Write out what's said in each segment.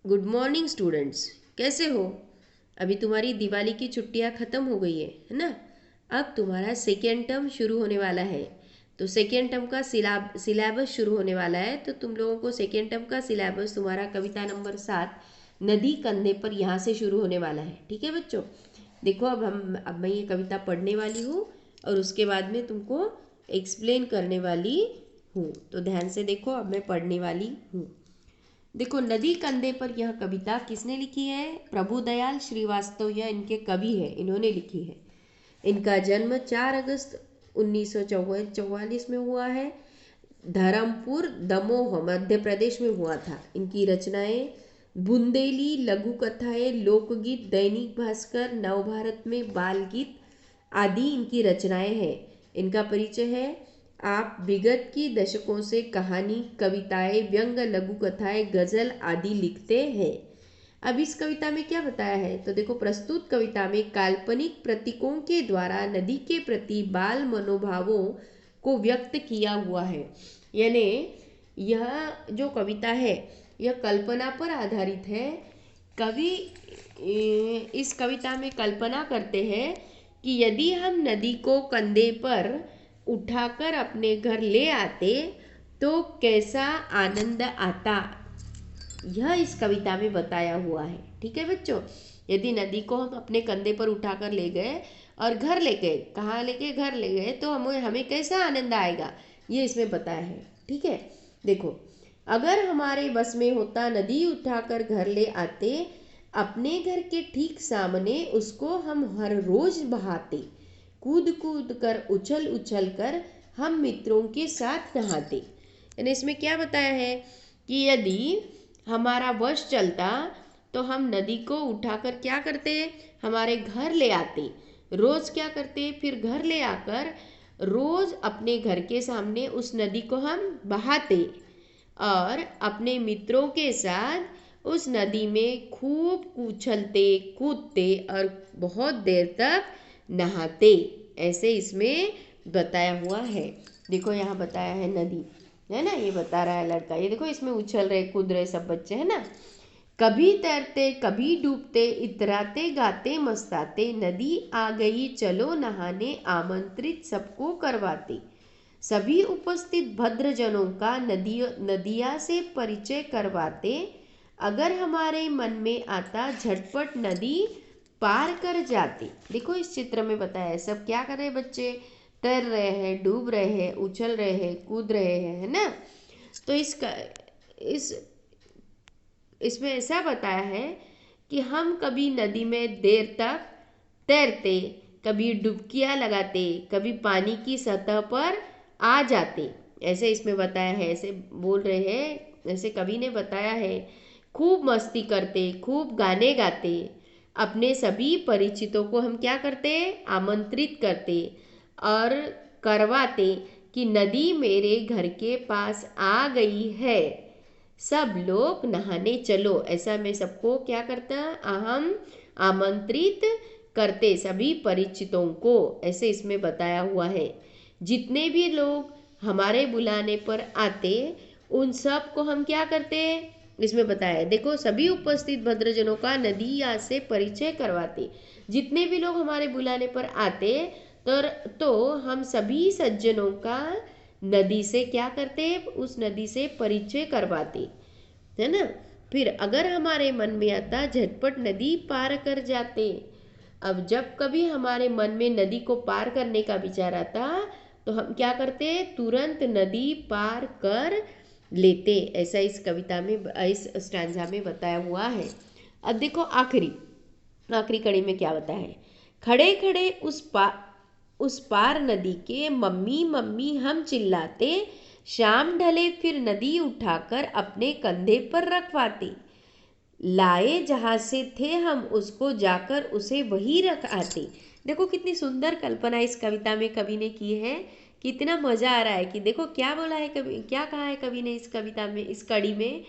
Good morning students. कैसे हो? अभी तुम्हारी दिवाली की छुट्टियां ख़त्म हो गई है ना? अब तुम्हारा सेकेंड टर्म शुरू होने वाला है। तो सेकेंड टर्म का सिलेबस शुरू होने वाला है। तो तुम लोगों को सेकेंड टर्म का सिलेबस तुम्हारा कविता नंबर 7 नदी कंधे पर यहाँ से शुरू होने वाला है। ठीक है बच्चों, देखो अब मैं ये कविता पढ़ने वाली हूँ और उसके बाद में तुमको एक्सप्लेन करने वाली हूँ। तो ध्यान से देखो, अब मैं पढ़ने वाली हूँ। देखो, नदी कंधे पर यह कविता किसने लिखी है? प्रभुदयाल श्रीवास्तव, यह इनके कवि है, इन्होंने लिखी है। इनका जन्म 4 अगस्त 1944 में हुआ है। धर्मपुर दमोह मध्य प्रदेश में हुआ था। इनकी रचनाएं बुंदेली, लघु कथाएं, लोकगीत, दैनिक भास्कर, नवभारत में बाल गीत आदि इनकी रचनाएं हैं। इनका परिचय है। आप विगत की दशकों से कहानी, कविताएं, व्यंग, लघु कथाएं, गजल आदि लिखते हैं। अब इस कविता में क्या बताया है? तो देखो, प्रस्तुत कविता में काल्पनिक प्रतीकों के द्वारा नदी के प्रति बाल मनोभावों को व्यक्त किया हुआ है। यानी यह जो कविता है यह कल्पना पर आधारित है। कवि इस कविता में कल्पना करते हैं कि यदि हम नदी को कंधे पर उठाकर अपने घर ले आते तो कैसा आनंद आता, यह इस कविता में बताया हुआ है। ठीक है बच्चों, यदि नदी को हम अपने कंधे पर उठाकर ले गए और घर ले गए, कहाँ ले गए? घर ले गए, तो हमें कैसा आनंद आएगा, ये इसमें बताया है। ठीक है, देखो, अगर हमारे बस में होता नदी उठाकर घर ले आते, अपने घर के ठीक सामने उसको हम हर रोज बहाते, कूद कूद कर, उछल उछल कर हम मित्रों के साथ नहाते। यानी इसमें क्या बताया है कि यदि हमारा वश चलता तो हम नदी को उठाकर क्या करते? हमारे घर ले आते। रोज क्या करते? फिर घर ले आकर रोज अपने घर के सामने उस नदी को हम बहाते और अपने मित्रों के साथ उस नदी में खूब उछलते कूदते और बहुत देर तक नहाते। ऐसे इसमें बताया हुआ है। देखो, यहाँ बताया है नदी, है ना? ये बता रहा है लड़का। ये देखो, इसमें उछल रहे कूद रहे सब बच्चे, है ना? कभी तैरते कभी डूबते, इतराते गाते मस्ताते, नदी आ गई चलो नहाने, आमंत्रित सबको करवाते। सभी उपस्थित भद्रजनों का नदिया से परिचय करवाते। अगर हमारे मन में आता झटपट नदी पार कर जाते। देखो, इस चित्र में बताया है सब क्या कर रहे हैं बच्चे? तैर रहे हैं, डूब रहे हैं, उछल रहे हैं, कूद रहे हैं, है ना? तो इसमें ऐसा बताया है कि हम कभी नदी में देर तक तैरते, कभी डुबकियां लगाते, कभी पानी की सतह पर आ जाते। ऐसे इसमें बताया है, ऐसे बोल रहे हैं, ऐसे कवि ने बताया है। खूब मस्ती करते, खूब गाने गाते, अपने सभी परिचितों को हम क्या करते? आमंत्रित करते और करवाते कि नदी मेरे घर के पास आ गई है, सब लोग नहाने चलो। ऐसा मैं सबको क्या करता? हम आमंत्रित करते सभी परिचितों को। ऐसे इसमें बताया हुआ है। जितने भी लोग हमारे बुलाने पर आते उन सब को हम क्या करते? इसमें बताया है, देखो, सभी उपस्थित भद्रजनों का नदिया से परिचय करवाते। जितने भी लोग हमारे बुलाने पर आते तो हम सभी सज्जनों का नदी से क्या करते? उस नदी से परिचय करवाते, है ना? फिर अगर हमारे मन में आता झटपट नदी पार कर जाते। अब जब कभी हमारे मन में नदी को पार करने का विचार आता तो हम क्या करते? तुरंत नदी पार कर लेते। ऐसा इस कविता में, इस स्टैंजा में बताया हुआ है। अब देखो, आखिरी आखिरी कड़ी में क्या बताया है? खड़े खड़े उस पार नदी के, मम्मी मम्मी हम चिल्लाते, शाम ढले फिर नदी उठाकर अपने कंधे पर रखवाते। लाए जहाँ से थे हम उसको, जाकर उसे वही रख आते। देखो, कितनी सुंदर कल्पना इस कविता में कवि ने की है। कितना मजा आ रहा है कि देखो क्या बोला है कवि, क्या कहा है कवि ने इस कविता में, इस कड़ी में,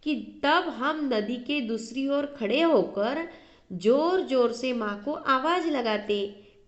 कि तब हम नदी के दूसरी ओर खड़े होकर जोर जोर से माँ को आवाज लगाते,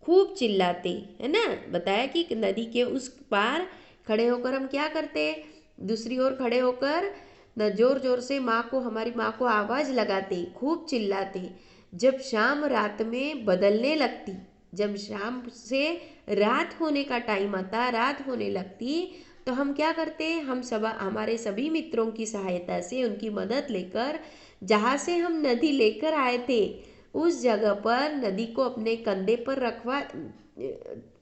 खूब चिल्लाते, है ना? बताया कि नदी के उस पार खड़े होकर हम क्या करते? दूसरी ओर खड़े होकर जोर जोर से हमारी माँ को आवाज़ लगाते, खूब चिल्लाते। जब शाम रात में बदलने लगती, जब शाम से रात होने का टाइम आता, रात होने लगती, तो हम क्या करते, हम सब हमारे सभी मित्रों की सहायता से, उनकी मदद लेकर, जहाँ से हम नदी लेकर आए थे उस जगह पर नदी को अपने कंधे पर रखवा,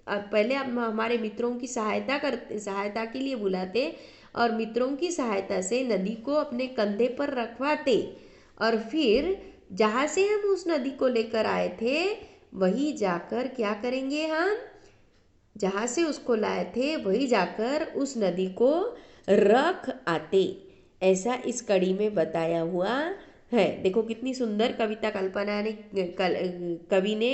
पहले हम हमारे मित्रों की सहायता के लिए बुलाते और मित्रों की सहायता से नदी को अपने कंधे पर रखवाते, और फिर जहाँ से हम उस नदी को लेकर आए थे वही जाकर क्या करेंगे, हम जहाँ से उसको लाए थे वही जाकर उस नदी को रख आते। ऐसा इस कड़ी में बताया हुआ है। देखो कितनी सुंदर कविता कवि ने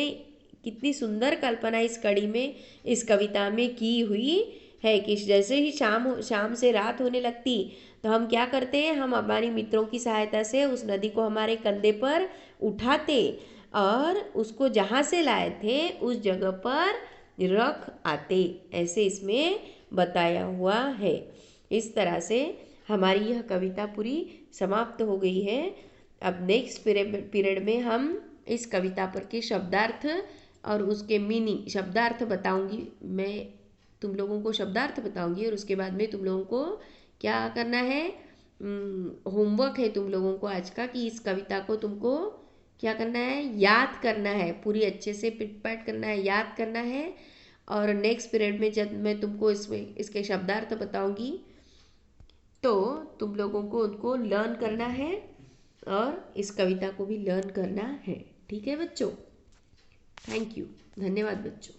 कितनी सुंदर कल्पना इस कड़ी में, इस कविता में की हुई है कि जैसे ही शाम से रात होने लगती तो हम क्या करते हैं, हम हमारी मित्रों की सहायता से उस नदी को हमारे कंधे पर उठाते और उसको जहाँ से लाए थे उस जगह पर रख आते। ऐसे इसमें बताया हुआ है। इस तरह से हमारी यह कविता पूरी समाप्त हो गई है। अब नेक्स्ट पीरियड में हम इस कविता पर के शब्दार्थ और उसके मीनिंग, शब्दार्थ बताऊंगी मैं, तुम लोगों को शब्दार्थ बताऊंगी और उसके बाद में तुम लोगों को क्या करना है, होमवर्क है तुम लोगों को आज का, कि इस कविता को तुमको क्या करना है, याद करना है, पूरी अच्छे से पिट पैट करना है, याद करना है। और नेक्स्ट पीरियड में जब मैं तुमको इसके शब्दार्थ बताऊंगी तो तुम लोगों को उनको लर्न करना है और इस कविता को भी लर्न करना है। ठीक है बच्चों, थैंक यू, धन्यवाद बच्चों।